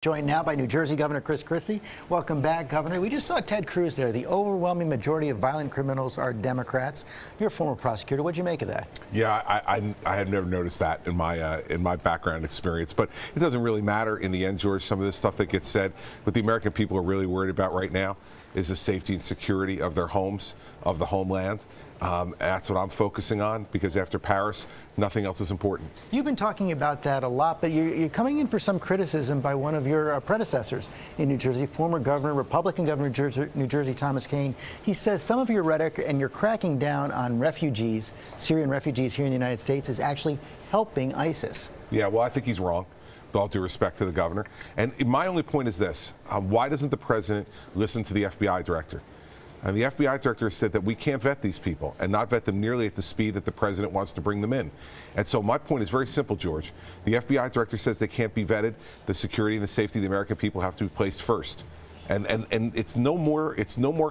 Joined now by New Jersey Governor Christie. Welcome back, Governor. We just saw Ted Cruz there. The overwhelming majority of violent criminals are Democrats. You're a former prosecutor. What'd you make of that? Yeah, I had never noticed that in my background experience, but it doesn't really matter in the end, George. Some of this stuff that gets said, what the American people are really worried about right now is the safety and security of their homes, of the homeland. That's what I'm focusing on, because after Paris, nothing else is important. You've been talking about that a lot, but you're coming in for some criticism by one of your predecessors in New Jersey, former governor, Republican governor of New Jersey, Thomas Kean. He says some of your rhetoric and you're cracking down on refugees, Syrian refugees here in the United States, is actually helping ISIS. Yeah, well, I think he's wrong, with all due respect to the governor. And my only point is this. Why doesn't the president listen to the FBI director? And the FBI director said that we can't vet these people and not vet them nearly at the speed that the president wants to bring them in. And so my point is very simple, George. The FBI director says they can't be vetted. The security and the safety of the American people have to be placed first. And it's no more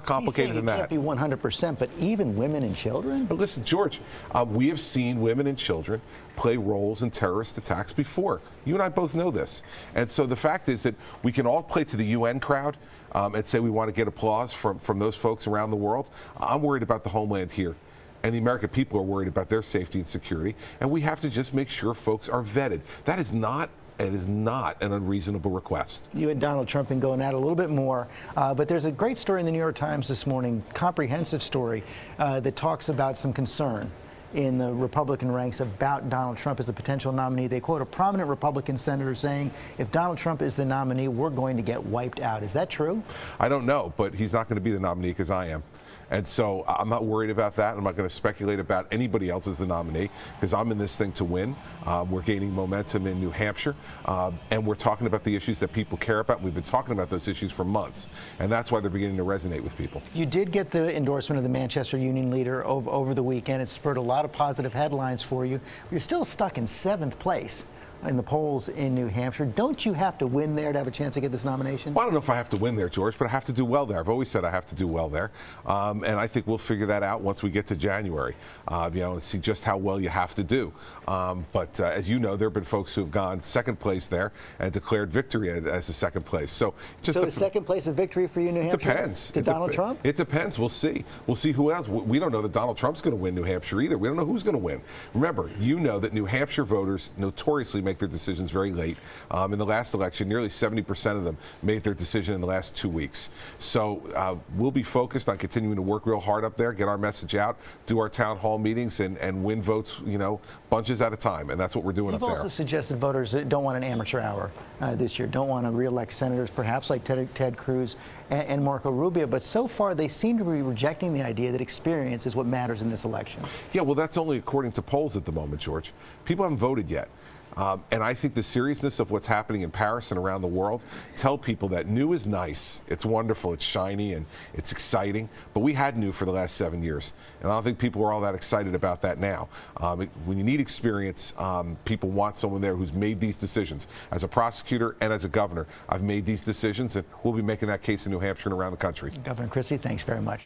complicated than that. It can't be 100%, but even women and children? But listen, George, we have seen women and children play roles in terrorist attacks before. You and I both know this. And so the fact is that we can all play to the UN crowd and say we want to get applause from those folks around the world. I'm worried about the homeland here. And the American people are worried about their safety and security. And we have to just make sure folks are vetted. That is not It is not an unreasonable request. You and Donald Trump been going at it a little bit more, but there's a great story in the New York Times this morning, comprehensive story that talks about some concern in the Republican ranks about Donald Trump as a potential nominee. They quote a prominent Republican senator saying, if Donald Trump is the nominee, we're going to get wiped out. Is that true? I don't know, but he's not going to be the nominee because I am. And so I'm not worried about that. I'm not going to speculate about anybody else as the nominee because I'm in this thing to win. We're gaining momentum in New Hampshire, and we're talking about the issues that people care about. We've been talking about those issues for months, and that's why they're beginning to resonate with people. You did get the endorsement of the Manchester Union leader over the weekend. It spurred a lot of positive headlines for you. You're still stuck in 7th place in the polls in New Hampshire. Don't you have to win there to have a chance to get this nomination? Well, I don't know if I have to win there, George, but I have to do well there. I've always said I have to do well there. And I think we'll figure that out once we get to January, and see just how well you have to do. But as you know, there have been folks who have gone 2nd place there and declared victory as a 2nd place. So is 2nd place a victory for you in New Hampshire? Depends. To Donald Trump? It depends. We'll see. We'll see who else. We don't know that Donald Trump's going to win New Hampshire either. We don't know who's going to win. Remember, you know that New Hampshire voters notoriously make their decisions very late. In the last election, nearly 70% of them made their decision in the last 2 weeks. So we'll be focused on continuing to work real hard up there, get our message out, do our town hall meetings, and win votes, bunches at a time. And that's what we're doing up there. You've also suggested voters that don't want an amateur hour this year, don't want to re-elect senators, perhaps like Ted Cruz and Marco Rubio. But so far, they seem to be rejecting the idea that experience is what matters in this election. Yeah, well, that's only according to polls at the moment, George. People haven't voted yet. And I think the seriousness of what's happening in Paris and around the world tell people that new is nice. It's wonderful, it's shiny, and it's exciting. But we had new for the last 7 years. And I don't think people are all that excited about that now. When you need experience, people want someone there who's made these decisions. As a prosecutor and as a governor, I've made these decisions, and we'll be making that case in New Hampshire and around the country. Governor Christie, thanks very much.